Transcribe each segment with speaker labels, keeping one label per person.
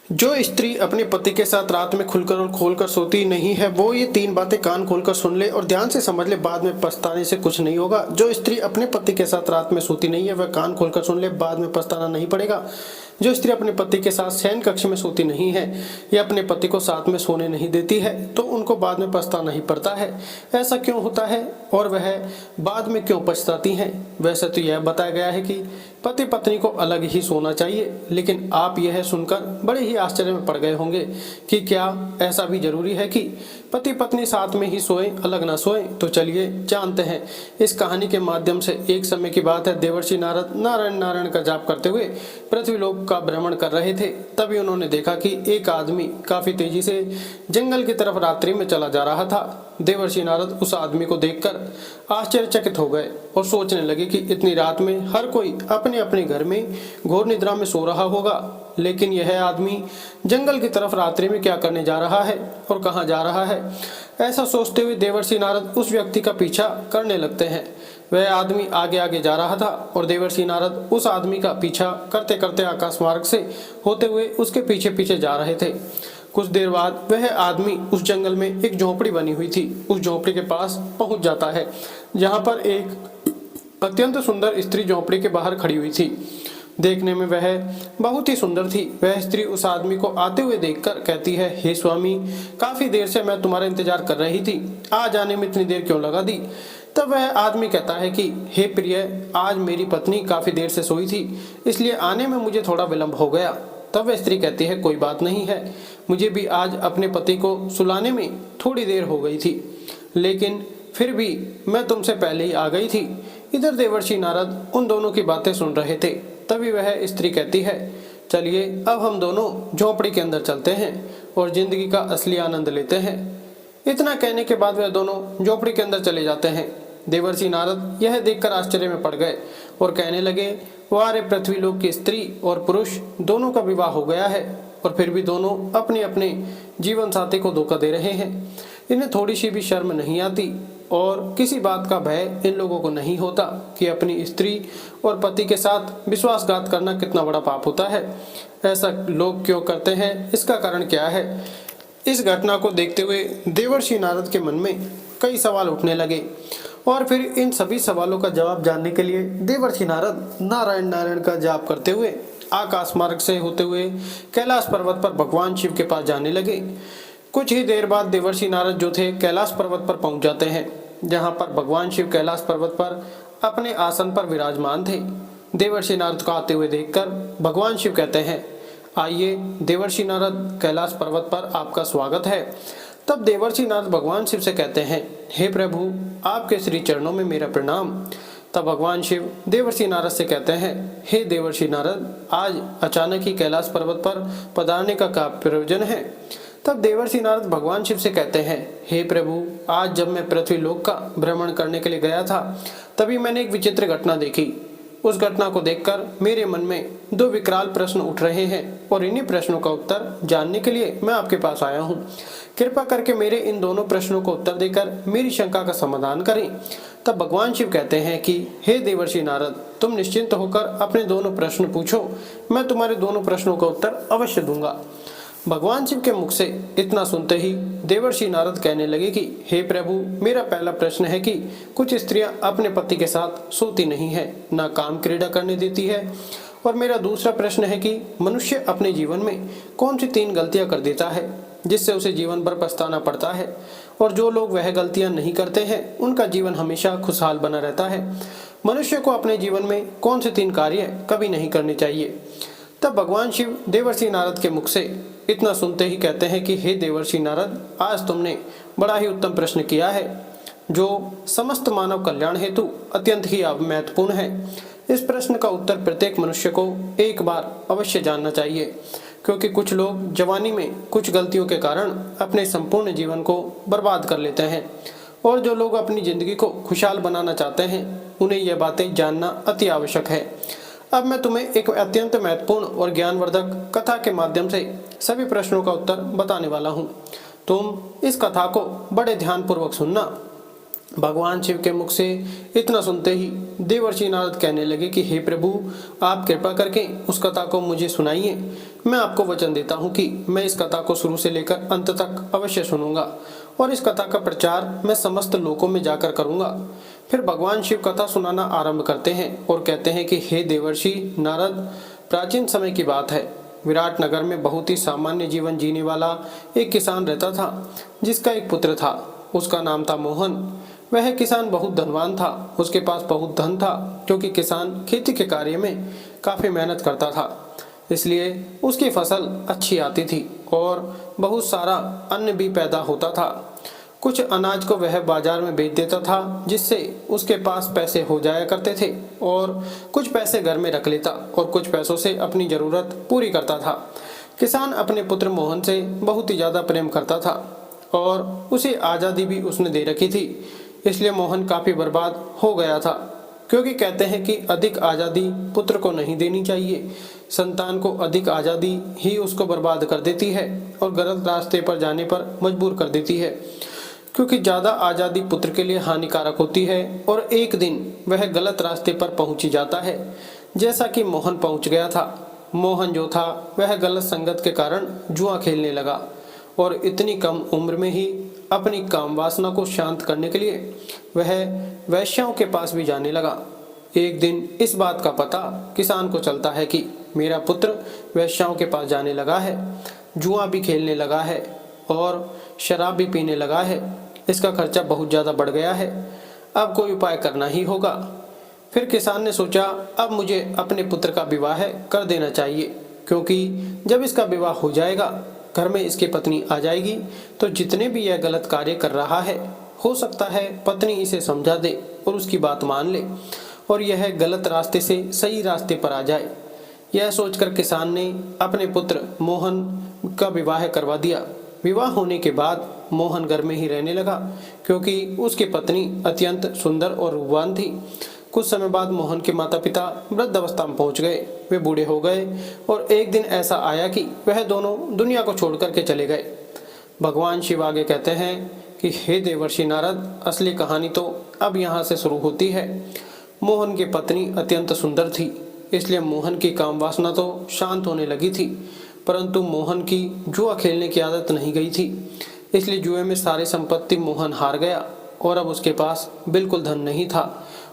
Speaker 1: जो स्त्री अपने पति के साथ रात में खुलकर और खोलकर सोती नहीं है वो ये 3 बातें कान खोलकर सुन ले और ध्यान से समझ ले, बाद में पछताने से कुछ नहीं होगा। जो स्त्री अपने पति के साथ रात में सोती नहीं है वह कान खोलकर सुन ले, बाद में पछताना नहीं पड़ेगा। जो स्त्री अपने पति के साथ शयन कक्ष में सोती नहीं है या अपने पति को साथ में सोने नहीं देती है तो उनको बाद में पछताना नहीं पड़ता है। ऐसा क्यों होता है और वह बाद में क्यों पछताती हैं? वैसे तो यह बताया गया है कि पति पत्नी को अलग ही सोना चाहिए, लेकिन आप यह सुनकर बड़े ही आश्चर्य में पड़ गए होंगे कि क्या ऐसा भी जरूरी है कि पति पत्नी साथ में ही सोएं, अलग ना सोएं? तो चलिए जानते हैं। इस कहानी के माध्यम से एक समय की बात है, देवर्षि नारद नारायण नारायण का जाप करते हुए पृथ्वीलोक का भ्रमण कर रहे थे। तभी उन्होंने देखा कि एक आदमी काफी तेजी से जंगल की तरफ रात्रि में चला जा रहा था। देवर्षि नारद उस आदमी को देखकर आश्चर्यचकित हो गए और सोचने लगे कि इतनी रात में हर कोई अपने अपने घर में घोर निद्रा में सो रहा होगा, लेकिन यह आदमी जंगल की तरफ रात्रि में क्या करने जा रहा है और कहां जा रहा है? ऐसा सोचते हुए देवर्षि नारद उस व्यक्ति का पीछा करने लगते हैं। वह आदमी आगे आगे जा रहा था और देवर्षि नारद उस आदमी का पीछा करते करते आकाश मार्ग से होते हुए उसके पीछे पीछे जा रहे थे। कुछ देर बाद वह आदमी उस जंगल में एक झोपड़ी बनी हुई थी, उस झोपड़ी के पास पहुंच जाता है, जहां पर एक अत्यंत सुंदर स्त्री झोपड़ी के बाहर खड़ी हुई थी। देखने में वह बहुत ही सुंदर थी। वह स्त्री उस आदमी को आते हुए देखकर कहती है, हे स्वामी, काफी देर से मैं तुम्हारा इंतजार कर रही थी, आज आने में इतनी देर क्यों लगा दी? तब वह आदमी कहता है कि हे प्रिय, आज मेरी पत्नी काफी देर से सोई थी, इसलिए आने में मुझे थोड़ा विलंब हो गया। तब वह स्त्री कहती है, कोई बात नहीं है, मुझे भी आज अपने पति को सुलाने में थोड़ी देर हो गई थी, लेकिन फिर भी मैं तुमसे पहले ही आ गई थी। इधर देवर्षि नारद उन दोनों की बातें सुन रहे थे। तभी वह स्त्री कहती है, चलिए अब हम दोनों झोपड़ी के अंदर चलते हैं और जिंदगी का असली आनंद लेते हैं। इतना कहने के बाद वह दोनों झोपड़ी के अंदर चले जाते हैं। देवर्षि नारद यह देखकर आश्चर्य में पड़ गए और कहने लगे, वाह रे, पृथ्वीलोक की स्त्री और पुरुष दोनों का विवाह हो गया है और फिर भी दोनों अपने अपने जीवन साथी को धोखा दे रहे हैं। इन्हें थोड़ी सी भी शर्म नहीं आती और किसी बात का भय इन लोगों को नहीं होता कि अपनी स्त्री और पति के साथ विश्वासघात करना कितना बड़ा पाप होता है। ऐसा लोग क्यों करते हैं? इसका कारण क्या है? इस घटना को देखते हुए देवर्षि नारद के मन में कई सवाल उठने लगे और फिर इन सभी सवालों का जवाब जानने के लिए देवर्षि नारद नारायण नारायण का जाप करते हुए आकाश मार्ग से होते हुए कैलाश पर्वत पर भगवान शिव के पास जाने लगे। कुछ ही देर बाद देवर्षि नारद जो थे कैलाश पर्वत पर पहुंच जाते हैं, जहां पर भगवान शिव कैलाश पर्वत पर अपने आसन पर विराजमान थे। देवर्षि नारद को आते हुए देखकर भगवान शिव कहते हैं, आइए देवर्षि नारद, कैलाश पर्वत पर आपका स्वागत है। तब देवर्षि नारद भगवान शिव से कहते हैं, हे प्रभु, आपके श्री चरणों में मेरा प्रणाम। तब भगवान शिव देवर्षि नारद से कहते हैं, हे देवर्षि नारद, आज अचानक ही कैलाश पर्वत पर पधारने का क्या प्रयोजन है? तब देवर्षि नारद भगवान शिव से कहते हैं, हे प्रभु, आज जब मैं पृथ्वी लोक का भ्रमण करने के लिए गया था तभी मैंने एक विचित्र घटना देखी। उस घटना को देखकर मेरे मन में 2 विकराल प्रश्न उठ रहे हैं और इन्हीं प्रश्नों का उत्तर जानने के लिए मैं आपके पास आया हूँ। कृपा करके मेरे इन दोनों प्रश्नों को उत्तर देकर मेरी शंका का समाधान करें। तब भगवान शिव कहते हैं कि हे देवर्षि नारद, तुम निश्चिंत होकर अपने दोनों प्रश्न पूछो, मैं तुम्हारे दोनों प्रश्नों का उत्तर अवश्य दूंगा। भगवान शिव के मुख से इतना सुनते ही देवर्षि नारद कहने लगे कि हे प्रभु, मेरा पहला प्रश्न है कि कुछ स्त्रियां अपने पति के साथ सोती नहीं है, ना काम क्रीड़ा करने देती है। और मेरा दूसरा प्रश्न है कि मनुष्य अपने जीवन में कौन सी 3 गलतियां कर देता है जिससे उसे जीवन भर पछताना पड़ता है, और जो लोग वह गलतियां नहीं करते हैं उनका जीवन हमेशा खुशहाल बना रहता है। मनुष्य को अपने जीवन में कौन से 3 कार्य कभी नहीं करने चाहिए? तब भगवान शिव देवर्षि नारद के मुख से इतना सुनते ही कहते हैं कि हे देवर्षि नारद, आज तुमने बड़ा ही उत्तम प्रश्न किया है जो समस्त मानव कल्याण हेतु अत्यंत ही महत्वपूर्ण है। इस प्रश्न का उत्तर प्रत्येक मनुष्य को एक बार अवश्य जानना चाहिए, क्योंकि कुछ लोग जवानी में कुछ गलतियों के कारण अपने संपूर्ण जीवन को बर्बाद कर लेते हैं, और जो लोग अपनी जिंदगी को खुशहाल बनाना चाहते हैं उन्हें यह बातें जानना अति आवश्यक है। अब मैं तुम्हें एक अत्यंत महत्वपूर्ण और ज्ञानवर्धक कथा के माध्यम से सभी प्रश्नों का उत्तर बताने वाला हूँ। तुम इस कथा को बड़े ध्यानपूर्वक सुनना। भगवान शिव के मुख से इतना सुनते ही देवर्षि नारद कहने लगे कि हे प्रभु, आप कृपा करके उस कथा को मुझे सुनाइए। मैं आपको वचन देता हूँ कि मैं इस कथा को शुरू से लेकर अंत तक अवश्य सुनूंगा और इस कथा का प्रचार मैं समस्त लोकों में जाकर करूंगा। फिर भगवान शिव कथा सुनाना आरंभ करते हैं और कहते हैं कि हे देवर्षि नारद, प्राचीन समय की बात है। विराट नगर में बहुत ही सामान्य जीवन जीने वाला एक किसान रहता था, जिसका एक पुत्र था। उसका नाम था मोहन। वह किसान बहुत धनवान था। उसके पास बहुत धन था, क्योंकि किसान खेती के कार्य में काफी मेहनत करता था, इसलिए उसकी फसल अच्छी आती थी और बहुत सारा अन्न भी पैदा होता था। कुछ अनाज को वह बाजार में बेच देता था, जिससे उसके पास पैसे हो जाया करते थे, और कुछ पैसे घर में रख लेता और कुछ पैसों से अपनी जरूरत पूरी करता था। किसान अपने पुत्र मोहन से बहुत ही ज्यादा प्रेम करता था और उसे आज़ादी भी उसने दे रखी थी। इसलिए मोहन काफी बर्बाद हो गया था, क्योंकि कहते हैं कि अधिक आज़ादी पुत्र को नहीं देनी चाहिए। संतान को अधिक आज़ादी ही उसको बर्बाद कर देती है और गलत रास्ते पर जाने पर मजबूर कर देती है, क्योंकि ज़्यादा आज़ादी पुत्र के लिए हानिकारक होती है और एक दिन वह गलत रास्ते पर पहुंच ही जाता है, जैसा कि मोहन पहुंच गया था। मोहन जो था वह गलत संगत के कारण जुआ खेलने लगा और इतनी कम उम्र में ही अपनी काम वासना को शांत करने के लिए वह वैश्याओं के पास भी जाने लगा। एक दिन इस बात का पता किसान को चलता है कि मेरा पुत्र वैश्याओं के पास जाने लगा है, जुआ भी खेलने लगा है और शराब भी पीने लगा है। इसका खर्चा बहुत ज़्यादा बढ़ गया है, अब कोई उपाय करना ही होगा। फिर किसान ने सोचा, अब मुझे अपने पुत्र का विवाह कर देना चाहिए, क्योंकि जब इसका विवाह हो जाएगा, घर में इसकी पत्नी आ जाएगी, तो जितने भी यह गलत कार्य कर रहा है, हो सकता है पत्नी इसे समझा दे और उसकी बात मान ले और यह गलत रास्ते से सही रास्ते पर आ जाए। यह सोचकर किसान ने अपने पुत्र मोहन का विवाह करवा दिया। विवाह होने के बाद मोहन घर में ही रहने लगा, क्योंकि उसकी पत्नी अत्यंत सुंदर और रूपवान थी। कुछ समय बाद मोहन के माता पिता वृद्ध अवस्था में पहुंच गए। वे बूढ़े हो गए और एक दिन ऐसा आया कि वह दोनों दुनिया को छोड़ करके चले गए। भगवान शिव आगे कहते हैं कि हे देवर्षि नारद, असली कहानी तो अब यहाँ से शुरू होती है। मोहन की पत्नी अत्यंत सुंदर थी, इसलिए मोहन की काम वासना तो शांत होने लगी थी, परंतु मोहन की जुआ खेलने की आदत नहीं गई थी। इसलिए जुए में सारी संपत्ति मोहन हार गया और अब उसके पास बिल्कुल धन नहीं था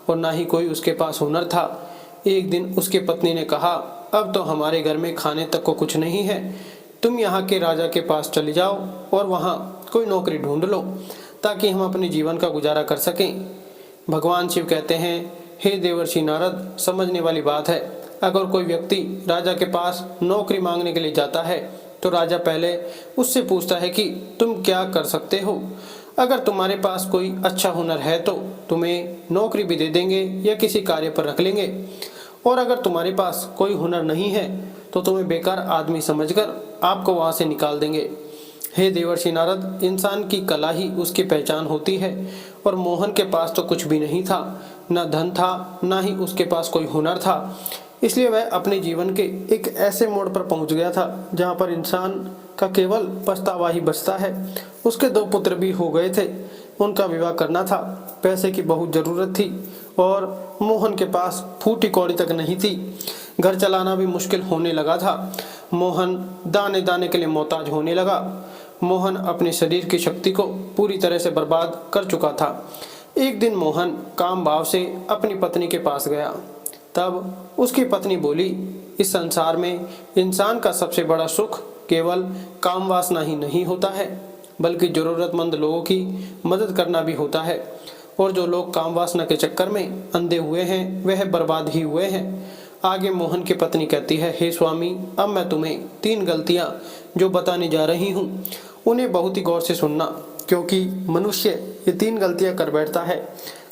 Speaker 1: और ना ही कोई उसके पास हुनर था। एक दिन उसकी पत्नी ने कहा, अब तो हमारे घर में खाने तक को कुछ नहीं है, तुम यहाँ के राजा के पास चले जाओ और वहाँ कोई नौकरी ढूंढ लो, ताकि हम अपने जीवन का गुजारा कर सकें। भगवान शिव कहते हैं, हे देवर्षि नारद, समझने वाली बात है, अगर कोई व्यक्ति राजा के पास नौकरी मांगने के लिए जाता है तो राजा पहले उससे पूछता है कि तुम क्या कर सकते हो। अगर तुम्हारे पास कोई अच्छा हुनर है तो तुम्हें नौकरी भी दे देंगे या किसी कार्य पर रख लेंगे, और अगर तुम्हारे पास कोई हुनर नहीं है तो तुम्हें बेकार आदमी समझकर आपको वहां से निकाल देंगे। हे देवर्षि नारद, इंसान की कला ही उसकी पहचान होती है और मोहन के पास तो कुछ भी नहीं था, न धन था, न ही उसके पास कोई हुनर था। इसलिए वह अपने जीवन के एक ऐसे मोड़ पर पहुंच गया था जहां पर इंसान का केवल पछतावा ही बचता है। उसके 2 पुत्र भी हो गए थे, उनका विवाह करना था, पैसे की बहुत जरूरत थी और मोहन के पास फूटी कौड़ी तक नहीं थी। घर चलाना भी मुश्किल होने लगा था। मोहन दाने दाने के लिए मोहताज होने लगा। मोहन अपने शरीर की शक्ति को पूरी तरह से बर्बाद कर चुका था। एक दिन मोहन काम भाव से अपनी पत्नी के पास गया। तब उसकी पत्नी बोली, इस संसार में इंसान का सबसे बड़ा सुख केवल काम वासना ही नहीं होता है, बल्कि जरूरतमंद लोगों की मदद करना भी होता है, और जो लोग काम वासना के चक्कर में अंधे हुए हैं वह बर्बाद ही हुए हैं। आगे मोहन की पत्नी कहती है, हे स्वामी, अब मैं तुम्हें 3 गलतियां जो बताने जा रही हूँ उन्हें बहुत ही गौर से सुनना, क्योंकि मनुष्य ये 3 गलतियां कर बैठता है।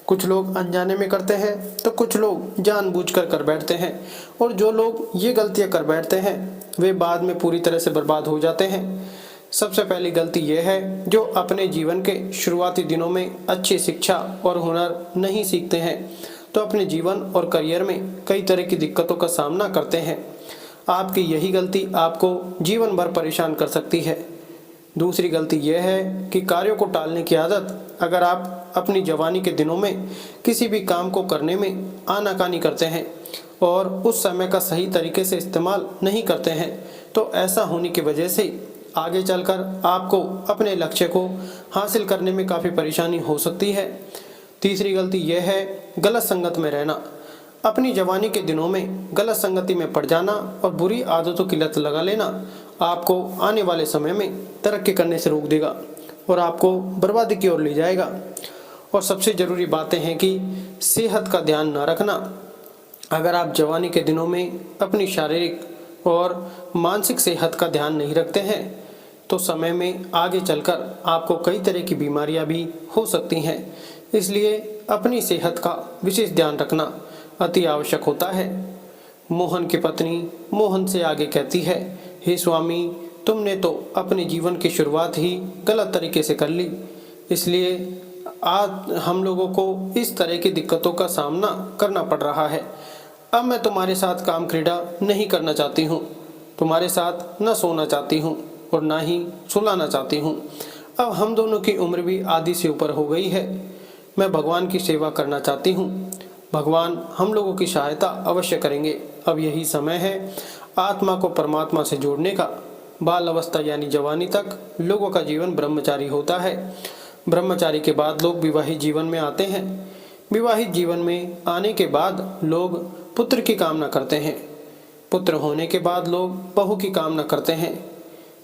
Speaker 1: कुछ लोग अनजाने में करते हैं तो कुछ लोग जानबूझकर कर बैठते हैं, और जो लोग ये गलतियां कर बैठते हैं वे बाद में पूरी तरह से बर्बाद हो जाते हैं। सबसे पहली गलती यह है, जो अपने जीवन के शुरुआती दिनों में अच्छी शिक्षा और हुनर नहीं सीखते हैं तो अपने जीवन और करियर में कई तरह की दिक्कतों का सामना करते हैं। आपकी यही गलती आपको जीवन भर परेशान कर सकती है। दूसरी गलती यह है कि कार्यों को टालने की आदत। अगर आप अपनी जवानी के दिनों में किसी भी काम को करने में आनाकानी करते हैं और उस समय का सही तरीके से इस्तेमाल नहीं करते हैं तो ऐसा होने की वजह से आगे चलकर आपको अपने लक्ष्य को हासिल करने में काफ़ी परेशानी हो सकती है। तीसरी गलती यह है गलत संगत में रहना। अपनी जवानी के दिनों में गलत संगति में पड़ जाना और बुरी आदतों की लत लगा लेना आपको आने वाले समय में तरक्की करने से रोक देगा और आपको बर्बादी की ओर ले जाएगा। और सबसे ज़रूरी बातें हैं कि सेहत का ध्यान न रखना। अगर आप जवानी के दिनों में अपनी शारीरिक और मानसिक सेहत का ध्यान नहीं रखते हैं तो समय में आगे चलकर आपको कई तरह की बीमारियां भी हो सकती हैं। इसलिए अपनी सेहत का विशेष ध्यान रखना अति आवश्यक होता है। मोहन की पत्नी मोहन से आगे कहती है, हे स्वामी, तुमने तो अपने जीवन की शुरुआत ही गलत तरीके से कर ली, इसलिए आज हम लोगों को इस तरह की दिक्कतों का सामना करना पड़ रहा है। अब मैं तुम्हारे साथ काम क्रीड़ा नहीं करना चाहती हूँ, तुम्हारे साथ न सोना चाहती हूँ और ना ही सुलाना चाहती हूँ। अब हम दोनों की उम्र भी आधी से ऊपर हो गई है। मैं भगवान की सेवा करना चाहती हूँ। भगवान हम लोगों की सहायता अवश्य करेंगे। अब यही समय है आत्मा को परमात्मा से जोड़ने का। बाल अवस्था यानी जवानी तक लोगों का जीवन ब्रह्मचारी होता है। ब्रह्मचारी के बाद लोग विवाहित जीवन में आते हैं। विवाहित जीवन में आने के बाद लोग पुत्र की कामना करते हैं। पुत्र होने के बाद लोग बहू की कामना करते हैं।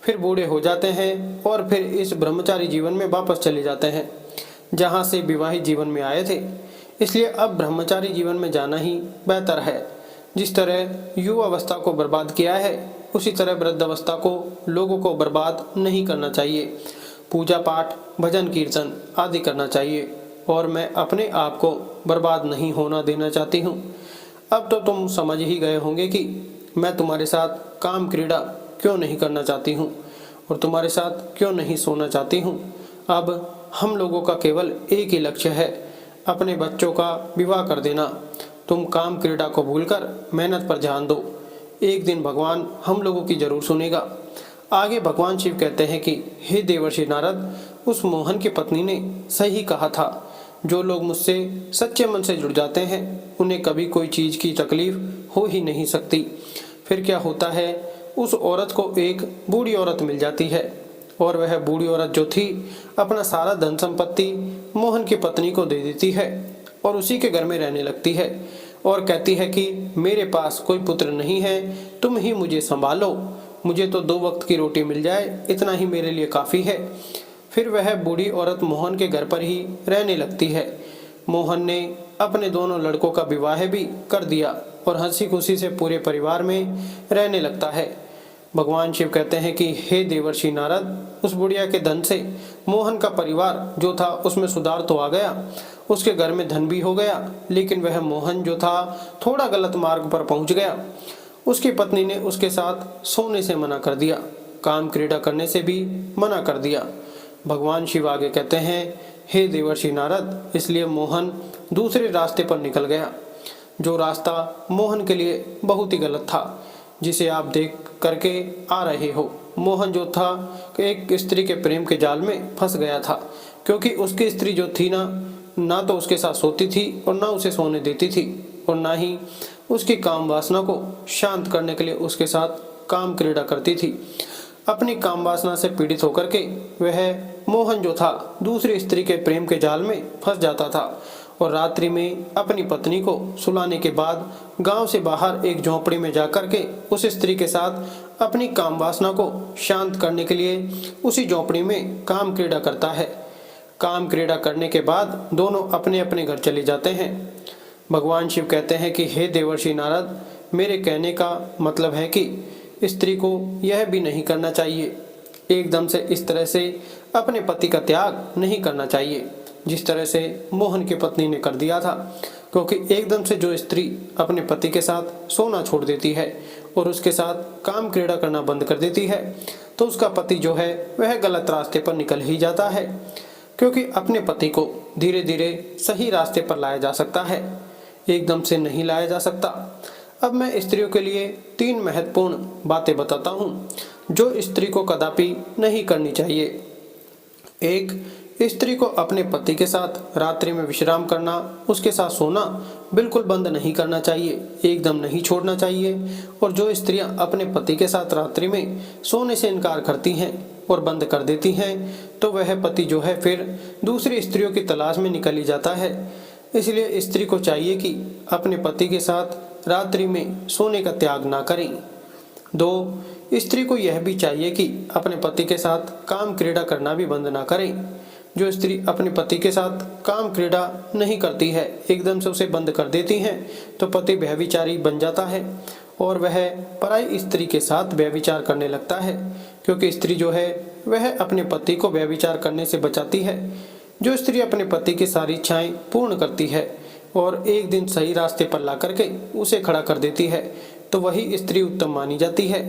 Speaker 1: फिर बूढ़े हो जाते हैं और फिर इस ब्रह्मचारी जीवन में वापस चले जाते हैं जहाँ से विवाहित जीवन में आए थे। इसलिए अब ब्रह्मचारी जीवन में जाना ही बेहतर है। जिस तरह युवावस्था को बर्बाद किया है उसी तरह वृद्धावस्था को लोगों को बर्बाद नहीं करना चाहिए। पूजा पाठ, भजन कीर्तन आदि करना चाहिए और मैं अपने आप को बर्बाद नहीं होना देना चाहती हूँ। अब तो तुम समझ ही गए होंगे कि मैं तुम्हारे साथ काम क्रीड़ा क्यों नहीं करना चाहती हूँ और तुम्हारे साथ क्यों नहीं सोना चाहती हूँ। अब हम लोगों का केवल एक ही लक्ष्य है, अपने बच्चों का विवाह कर देना। तुम काम क्रीड़ा को भूलकर मेहनत पर ध्यान दो। एक दिन भगवान हम लोगों की जरूर सुनेगा। आगे भगवान शिव कहते हैं कि हे देवर्षि नारद, उस मोहन की पत्नी ने सही कहा था। जो लोग मुझसे सच्चे मन से जुड़ जाते हैं उन्हें कभी कोई चीज़ की तकलीफ हो ही नहीं सकती। फिर क्या होता है, उस औरत को एक बूढ़ी औरत मिल जाती है और वह बूढ़ी औरत जो थी अपना सारा धन संपत्ति मोहन की पत्नी को दे देती है और उसी के घर में रहने लगती है और कहती है कि मेरे पास कोई पुत्र नहीं है, तुम ही मुझे संभालो, मुझे तो 2 वक्त की रोटी मिल जाए, इतना ही मेरे लिए काफ़ी है। फिर वह बूढ़ी औरत मोहन के घर पर ही रहने लगती है। मोहन ने अपने दोनों लड़कों का विवाह भी कर दिया और हंसी खुशी से पूरे परिवार में रहने लगता है। भगवान शिव कहते हैं कि हे देवर्षि नारद, उस बुढ़िया के धन से मोहन का परिवार जो था उसमें सुधार तो आ गया, उसके घर में धन भी हो गया, लेकिन वह मोहन जो था थोड़ा गलत मार्ग पर पहुंच गया। उसकी पत्नी ने उसके साथ सोने से मना कर दिया, काम क्रीड़ा करने से भी मना कर दिया। भगवान शिव आगे कहते हैं, हे देवर्षि नारद, इसलिए मोहन दूसरे रास्ते पर निकल गया, जो रास्ता मोहन के लिए बहुत ही गलत था, जिसे आप देख करके आ रहे हो। मोहन जो था एक स्त्री के प्रेम के जाल में फंस गया था, क्योंकि उसकी स्त्री जो थी ना तो उसके साथ सोती थी और ना उसे सोने देती थी और ना ही उसकी काम वासना को शांत करने के लिए उसके साथ काम क्रीड़ा करती थी। अपनी काम वासना से पीड़ित होकर के वह मोहन जो था दूसरी स्त्री के प्रेम के जाल में फंस जाता था और रात्रि में अपनी पत्नी को सुलाने के बाद गांव से बाहर एक झोंपड़ी में जाकर के उस स्त्री के साथ अपनी काम वासना को शांत करने के लिए उसी झोंपड़ी में काम क्रीड़ा करता है। काम क्रीड़ा करने के बाद दोनों अपने अपने घर चले जाते हैं। भगवान शिव कहते हैं कि हे देवर्षि नारद, मेरे कहने का मतलब है कि स्त्री को यह भी नहीं करना चाहिए, एकदम से इस तरह से अपने पति का त्याग नहीं करना चाहिए जिस तरह से मोहन की पत्नी ने कर दिया था, क्योंकि एकदम से जो स्त्री अपने पति के साथ सोना छोड़ देती है और उसके साथ काम क्रीड़ा करना बंद कर देती है तो उसका पति जो है वह गलत रास्ते पर निकल ही जाता है, क्योंकि अपने पति को धीरे धीरे सही रास्ते पर लाया जा सकता है, एकदम से नहीं लाया जा सकता। अब मैं स्त्रियों के लिए 3 महत्वपूर्ण बातें बताता हूँ जो स्त्री को कदापि नहीं करनी चाहिए। 1. स्त्री को अपने पति के साथ रात्रि में विश्राम करना, उसके साथ सोना बिल्कुल बंद नहीं करना चाहिए, एकदम नहीं छोड़ना चाहिए। और जो स्त्रियां अपने पति के साथ रात्रि में सोने से इनकार करती हैं और बंद कर देती हैं, तो वह पति जो है फिर दूसरी स्त्रियों की तलाश में निकल ही जाता है। इसलिए स्त्री को चाहिए कि अपने पति के साथ रात्रि में सोने का त्याग ना करें। 2, स्त्री को यह भी चाहिए कि अपने पति के साथ काम क्रीड़ा करना भी बंद ना करें। जो स्त्री अपने पति के साथ काम क्रीड़ा नहीं करती है, एकदम से उसे बंद कर देती हैं, तो पति व्यभिचारी बन जाता है और वह पराई स्त्री के साथ व्यभिचार करने लगता है, क्योंकि स्त्री जो है वह अपने पति को व्यभिचार करने से बचाती है। जो स्त्री अपने पति की सारी इच्छाएं पूर्ण करती है और एक दिन सही रास्ते पर ला करके उसे खड़ा कर देती है, तो वही स्त्री उत्तम मानी जाती है।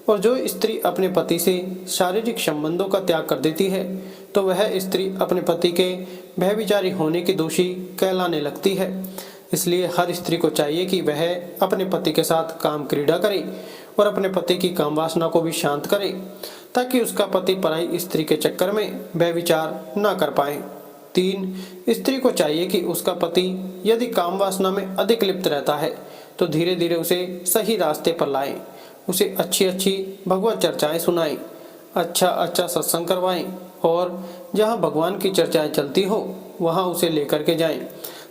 Speaker 1: और जो स्त्री अपने पति से शारीरिक संबंधों का त्याग कर देती है, तो वह स्त्री अपने पति के व्यभिचारी होने की दोषी कहलाने लगती है। इसलिए हर स्त्री को चाहिए कि वह अपने पति के साथ काम क्रीड़ा करे और अपने पति की काम वासना को भी शांत करे, ताकि उसका पति पराई स्त्री के चक्कर में व्यभिचार न कर पाए। 3, स्त्री को चाहिए कि उसका पति यदि काम वासना में अधिक लिप्त रहता है, तो धीरे धीरे उसे सही रास्ते पर लाएं, उसे अच्छी अच्छी भगवत चर्चाएं सुनाएं, अच्छा सत्संग करवाएं और जहां भगवान की चर्चाएं चलती हो वहां उसे लेकर के जाएं,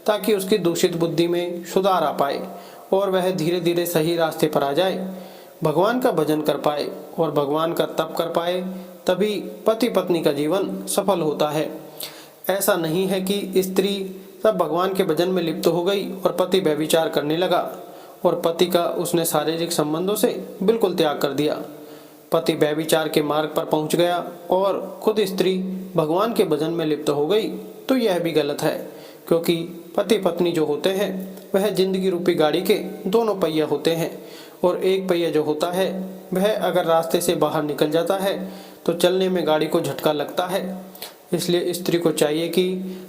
Speaker 1: ताकि उसकी दूषित बुद्धि में सुधार आ पाए और वह धीरे धीरे सही रास्ते पर आ जाए, भगवान का भजन कर पाए और भगवान का तप कर पाए। तभी पति पत्नी का जीवन सफल होता है। ऐसा नहीं है कि स्त्री तब भगवान के भजन में लिप्त हो गई और पति व्यभिचार करने लगा और पति का उसने शारीरिक संबंधों से बिल्कुल त्याग कर दिया। पति व्यभिचार के मार्ग पर पहुंच गया और खुद स्त्री भगवान के भजन में लिप्त हो गई, तो यह भी गलत है, क्योंकि पति पत्नी जो होते हैं वह जिंदगी रूपी गाड़ी के दोनों पहिया होते हैं और एक पहिया जो होता है वह अगर रास्ते से बाहर निकल जाता है तो चलने में गाड़ी को झटका लगता है। इसलिए स्त्री को चाहिए कि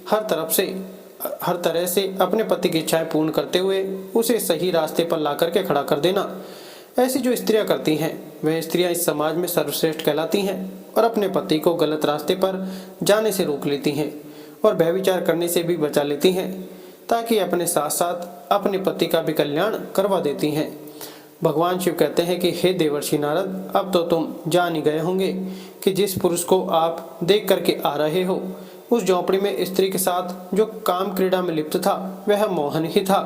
Speaker 1: हर तरह से अपने पति की इच्छाएं पूर्ण करते हुए उसे सही रास्ते पर ला करके खड़ा कर देना। ऐसी जो स्त्रियां करती हैं वह स्त्रियां इस समाज में सर्वश्रेष्ठ कहलाती हैं और अपने पति को गलत रास्ते पर जाने से रोक लेती हैं और व्यभिचार करने से भी बचा लेती हैं, ताकि अपने साथ साथ अपने पति का भी कल्याण करवा देती हैं। भगवान शिव कहते हैं कि हे देवर्षि नारद, अब तो तुम जान ही गए होंगे कि जिस पुरुष को आप देख करके आ रहे हो, उस झोंपड़ी में स्त्री के साथ जो काम क्रीड़ा में लिप्त था वह मोहन ही था।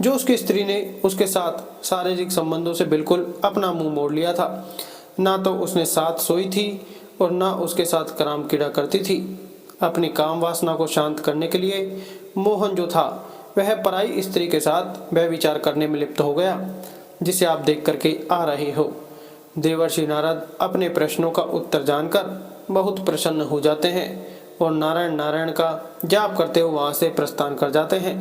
Speaker 1: जो उसकी स्त्री ने उसके साथ शारीरिक संबंधों से बिल्कुल अपना मुंह मोड़ लिया था। ना तो उसने साथ सोई थी और ना उसके साथ काम क्रीड़ा करती थी। अपनी काम वासना को शांत करने के लिए मोहन जो था वह पराई स्त्री के साथ व्यभिचार करने में लिप्त हो गया, जिसे आप देख करके आ रहे हो। देवर्षि नारद अपने प्रश्नों का उत्तर जानकर बहुत प्रसन्न हो जाते हैं और नारायण नारायण का जाप करते हुए वहां से प्रस्थान कर जाते हैं।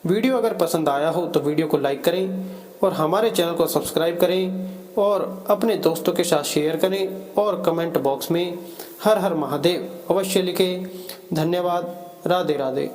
Speaker 1: वीडियो अगर पसंद आया हो तो वीडियो को लाइक करें और हमारे चैनल को सब्सक्राइब करें और अपने दोस्तों के साथ शेयर करें और कमेंट बॉक्स में हर हर महादेव अवश्य लिखें। धन्यवाद। राधे राधे।